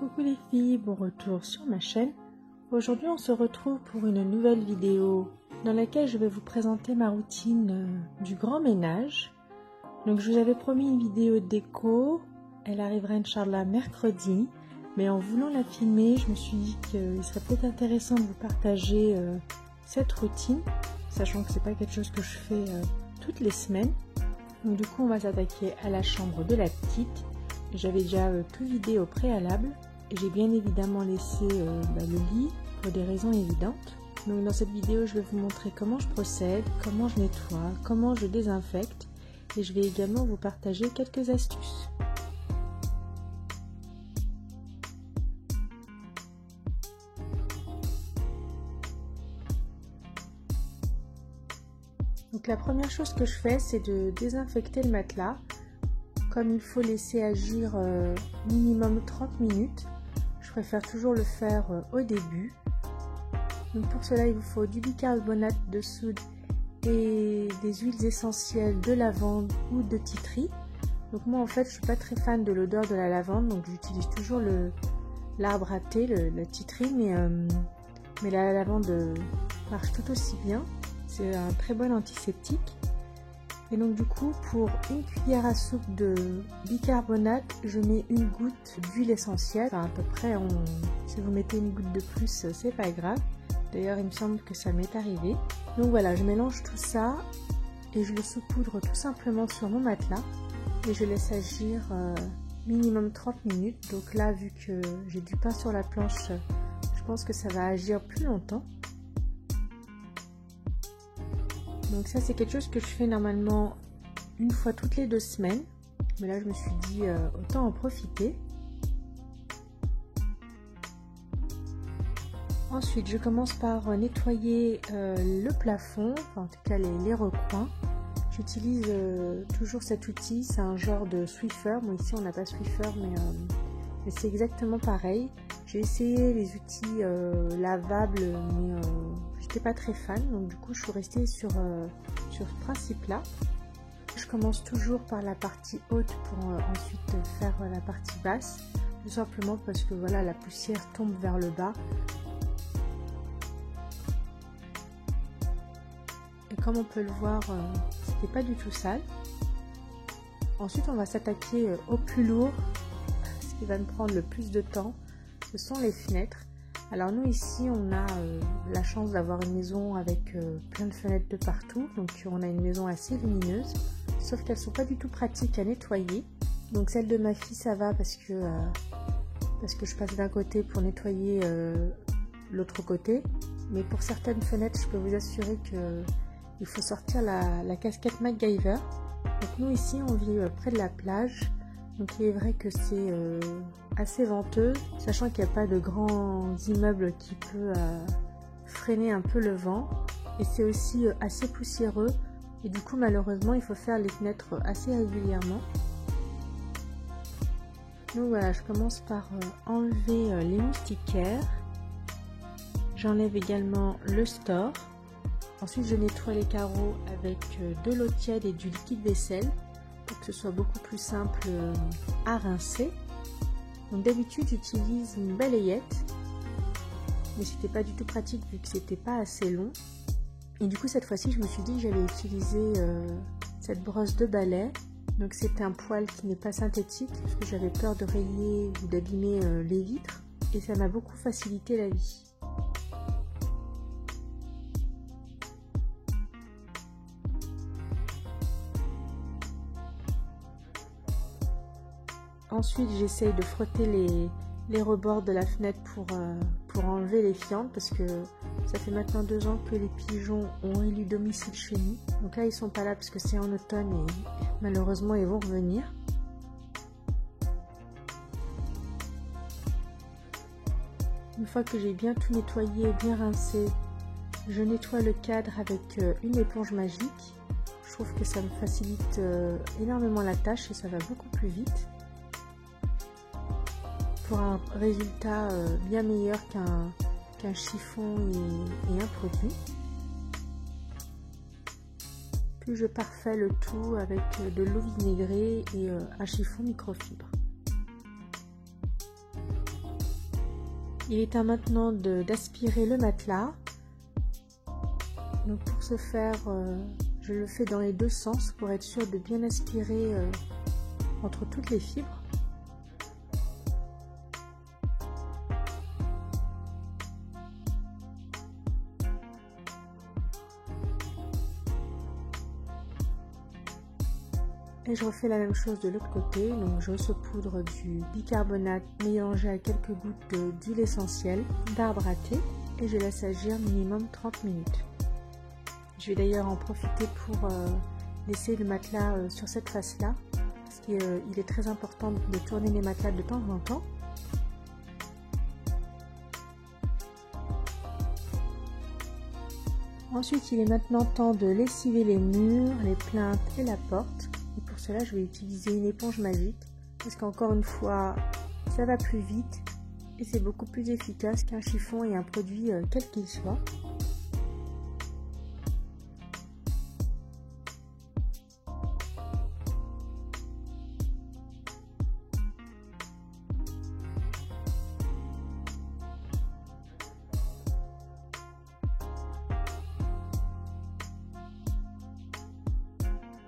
Coucou les filles, bon retour sur ma chaîne. Aujourd'hui on se retrouve pour une nouvelle vidéo dans laquelle je vais vous présenter ma routine du grand ménage. Donc je vous avais promis une vidéo déco, elle arrivera Inch'Allah mercredi, mais en voulant la filmer je me suis dit qu'il serait peut-être intéressant de vous partager cette routine, sachant que c'est pas quelque chose que je fais toutes les semaines. Donc du coup on va s'attaquer à la chambre de la petite. J'avais déjà tout vidé au préalable et j'ai bien évidemment laissé le lit pour des raisons évidentes. Donc dans cette vidéo je vais vous montrer comment je procède, comment je nettoie, comment je désinfecte et je vais également vous partager quelques astuces. Donc la première chose que je fais, c'est de désinfecter le matelas. Comme il faut laisser agir minimum 30 minutes, je préfère toujours le faire au début. Donc pour cela, il vous faut du bicarbonate de soude et des huiles essentielles de lavande ou de titri. Donc moi en fait, je suis pas très fan de l'odeur de la lavande, donc j'utilise toujours l'arbre à thé, le titri, mais la lavande marche tout aussi bien. C'est un très bon antiseptique. Et donc du coup, pour une cuillère à soupe de bicarbonate, je mets une goutte d'huile essentielle. Enfin, à peu près, si vous mettez une goutte de plus, c'est pas grave. D'ailleurs, il me semble que ça m'est arrivé. Donc voilà, je mélange tout ça et je le saupoudre tout simplement sur mon matelas. Et je laisse agir minimum 30 minutes. Donc là, vu que j'ai du pain sur la planche, je pense que ça va agir plus longtemps. Donc ça c'est quelque chose que je fais normalement une fois toutes les 2 semaines. Mais là je me suis dit autant en profiter. Ensuite je commence par nettoyer le plafond, enfin, en tout cas les recoins. J'utilise toujours cet outil, c'est un genre de Swiffer. Bon ici on n'a pas Swiffer mais c'est exactement pareil. J'ai essayé les outils lavables mais j'étais pas très fan, donc du coup je suis restée sur ce principe là. Je commence toujours par la partie haute pour ensuite faire la partie basse, tout simplement parce que voilà, la poussière tombe vers le bas. Et comme on peut le voir, c'était pas du tout sale. Ensuite on va s'attaquer au plus lourd, ce qui va me prendre le plus de temps, ce sont les fenêtres. Alors nous ici on a la chance d'avoir une maison avec plein de fenêtres de partout, donc on a une maison assez lumineuse, sauf qu'elles sont pas du tout pratiques à nettoyer. Donc celle de ma fille ça va parce que je passe d'un côté pour nettoyer l'autre côté, mais pour certaines fenêtres je peux vous assurer que il faut sortir la casquette MacGyver. Donc nous ici on vit près de la plage. Donc il est vrai que c'est assez venteux, sachant qu'il n'y a pas de grands immeubles qui peuvent freiner un peu le vent. Et c'est aussi assez poussiéreux. Et du coup malheureusement il faut faire les fenêtres assez régulièrement. Donc voilà, je commence par enlever les moustiquaires. J'enlève également le store. Ensuite je nettoie les carreaux avec de l'eau tiède et du liquide vaisselle, pour que ce soit beaucoup plus simple à rincer. Donc d'habitude j'utilise une balayette, mais c'était pas du tout pratique vu que c'était pas assez long. Et du coup cette fois-ci je me suis dit que j'allais utiliser cette brosse de balai. Donc c'est un poil qui n'est pas synthétique parce que j'avais peur de rayer ou d'abîmer les vitres, et ça m'a beaucoup facilité la vie. Ensuite, j'essaye de frotter les rebords de la fenêtre pour enlever les fientes, parce que ça fait maintenant 2 ans que les pigeons ont élu domicile chez nous. Donc là, ils sont pas là parce que c'est en automne et malheureusement, ils vont revenir. Une fois que j'ai bien tout nettoyé, bien rincé, je nettoie le cadre avec une éponge magique. Je trouve que ça me facilite énormément la tâche et ça va beaucoup plus vite, pour un résultat bien meilleur qu'un chiffon et un produit. Puis je parfais le tout avec de l'eau vinaigrée et un chiffon microfibre. Il est temps maintenant d'aspirer le matelas. Donc pour ce faire, je le fais dans les deux sens pour être sûr de bien aspirer entre toutes les fibres. Et je refais la même chose de l'autre côté, donc je saupoudre du bicarbonate mélangé à quelques gouttes d'huile essentielle d'arbre à thé et je laisse agir minimum 30 minutes. Je vais d'ailleurs en profiter pour laisser le matelas sur cette face-là, parce qu'il est très important de tourner les matelas de temps en temps. Ensuite, il est maintenant temps de lessiver les murs, les plinthes et la porte. Et pour cela, je vais utiliser une éponge magique parce qu'encore une fois, ça va plus vite et c'est beaucoup plus efficace qu'un chiffon et un produit quel qu'il soit.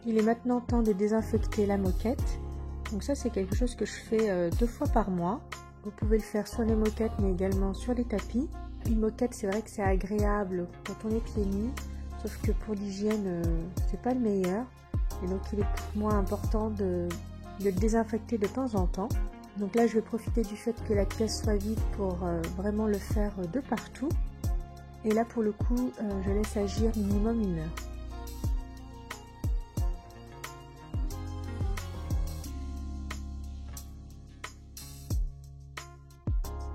Il est maintenant temps de désinfecter la moquette. Donc ça c'est quelque chose que je fais 2 fois par mois. Vous pouvez le faire sur les moquettes mais également sur les tapis. Une moquette, c'est vrai que c'est agréable quand on est pieds nus, sauf que pour l'hygiène c'est pas le meilleur. Et donc il est pour moi important de le désinfecter de temps en temps. Donc là je vais profiter du fait que la pièce soit vide pour vraiment le faire de partout. Et là pour le coup je laisse agir minimum 1 heure.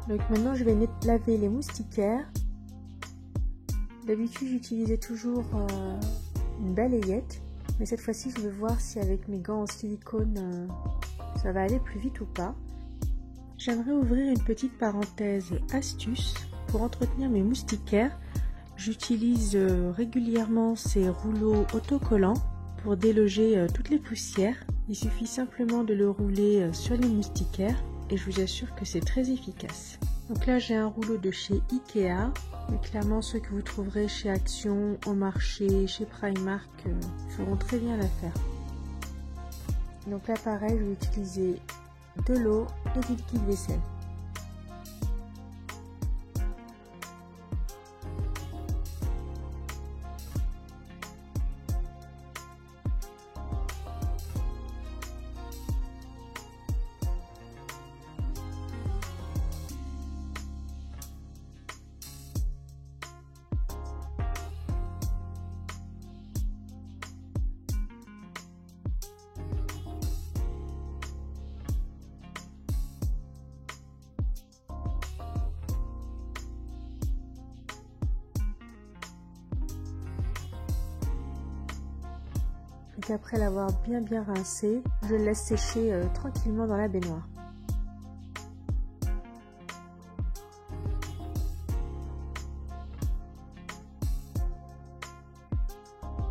Donc maintenant je vais laver les moustiquaires. D'habitude j'utilisais toujours une balayette, mais cette fois-ci je vais voir si avec mes gants en silicone ça va aller plus vite ou pas. J'aimerais ouvrir une petite parenthèse astuce pour entretenir mes moustiquaires. J'utilise régulièrement ces rouleaux autocollants pour déloger toutes les poussières. Il suffit simplement de le rouler sur les moustiquaires. Et je vous assure que c'est très efficace. Donc là j'ai un rouleau de chez Ikea, mais clairement ceux que vous trouverez chez Action, au marché, chez Primark feront très bien l'affaire. Donc là pareil, je vais utiliser de l'eau et du liquide vaisselle. Et après l'avoir bien rincé, je le laisse sécher tranquillement dans la baignoire.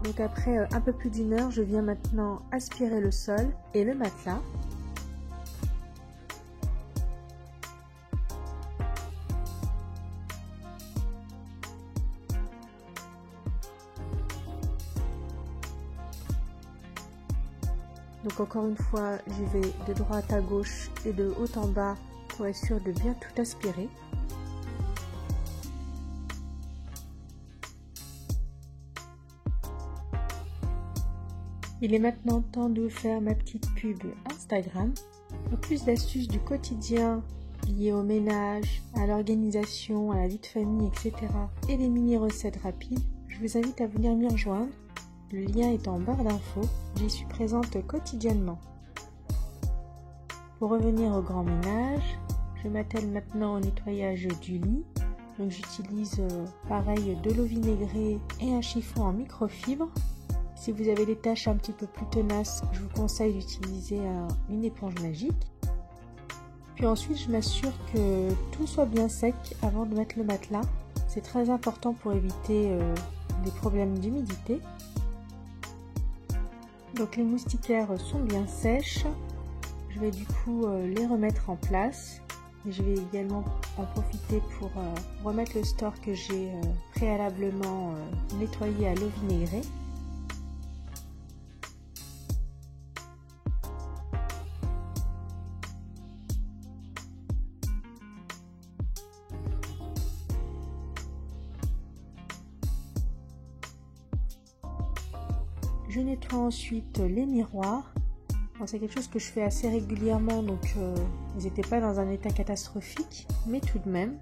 Donc après un peu plus d'1 heure, je viens maintenant aspirer le sol et le matelas. Donc encore une fois, j'y vais de droite à gauche et de haut en bas pour être sûr de bien tout aspirer. Il est maintenant temps de faire ma petite pub Instagram. Pour plus d'astuces du quotidien liées au ménage, à l'organisation, à la vie de famille, etc. et des mini recettes rapides, je vous invite à venir m'y rejoindre. Le lien est en barre d'infos, j'y suis présente quotidiennement. Pour revenir au grand ménage, je m'attelle maintenant au nettoyage du lit. Donc j'utilise pareil de l'eau vinaigrée et un chiffon en microfibre. Si vous avez des tâches un petit peu plus tenaces, je vous conseille d'utiliser une éponge magique. Puis ensuite, je m'assure que tout soit bien sec avant de mettre le matelas. C'est très important pour éviter des problèmes d'humidité. Donc les moustiquaires sont bien sèches. Je vais du coup les remettre en place. Et je vais également en profiter pour remettre le store que j'ai préalablement nettoyé à l'eau vinaigrée. Je nettoie ensuite les miroirs. C'est quelque chose que je fais assez régulièrement, donc ils n'étaient pas dans un état catastrophique, mais tout de même.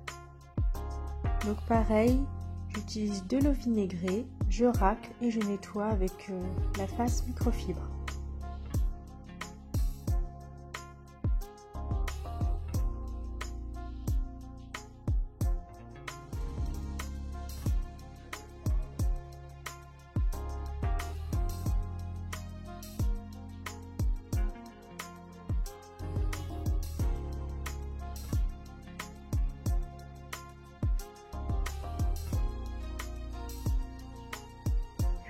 Donc pareil, j'utilise de l'eau vinaigrée, je racle et je nettoie avec la face microfibre.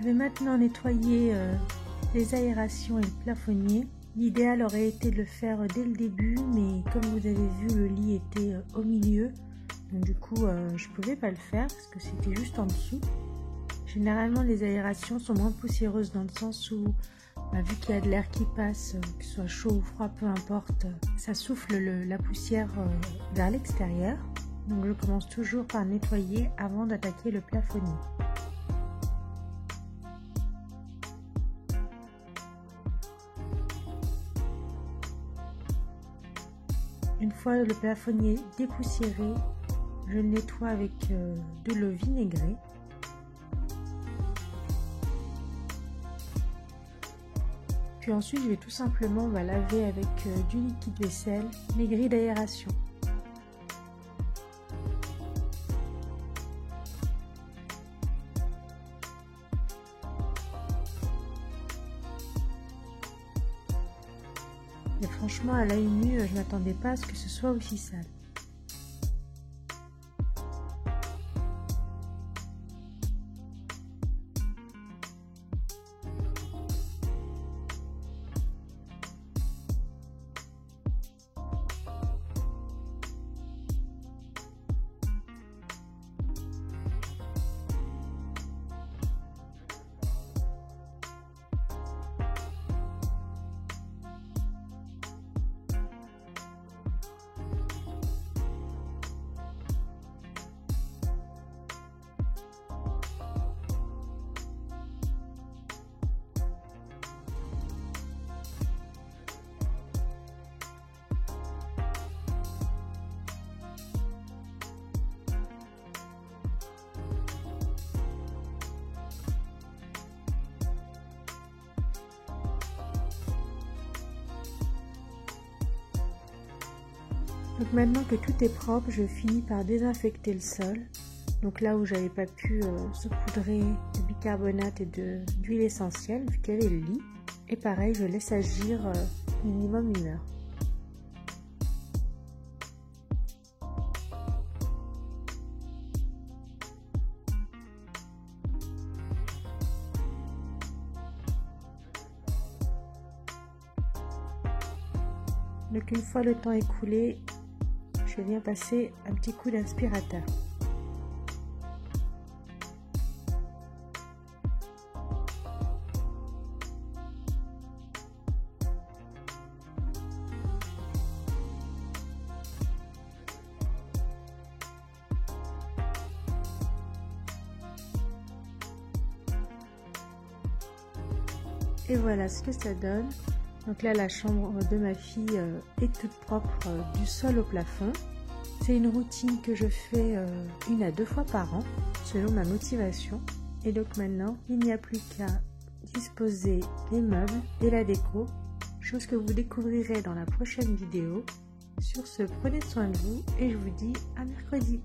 Je vais maintenant nettoyer les aérations et le plafonnier. L'idéal aurait été de le faire dès le début, mais comme vous avez vu, le lit était au milieu. Donc du coup, je ne pouvais pas le faire parce que c'était juste en dessous. Généralement, les aérations sont moins poussiéreuses dans le sens où, vu qu'il y a de l'air qui passe, que ce soit chaud ou froid, peu importe, ça souffle la poussière vers l'extérieur. Donc je commence toujours par nettoyer avant d'attaquer le plafonnier. Une fois le plafonnier dépoussiéré, je le nettoie avec de l'eau vinaigrée. Puis ensuite, je vais tout simplement laver avec du liquide vaisselle les grilles d'aération. Et franchement, à l'œil nu, je ne m'attendais pas à ce que ce soit aussi sale. Donc maintenant que tout est propre, je finis par désinfecter le sol. Donc là où j'avais pas pu saupoudrer de bicarbonate et d'huile essentielle vu qu'il y avait le lit. Et pareil, je laisse agir minimum 1 heure. Donc une fois le temps écoulé, je viens passer un petit coup d'aspirateur. Et voilà ce que ça donne. Donc là, la chambre de ma fille est toute propre du sol au plafond. C'est une routine que je fais 1 à 2 fois par an, selon ma motivation. Et donc maintenant, il n'y a plus qu'à disposer les meubles et la déco, chose que vous découvrirez dans la prochaine vidéo. Sur ce, prenez soin de vous et je vous dis à mercredi.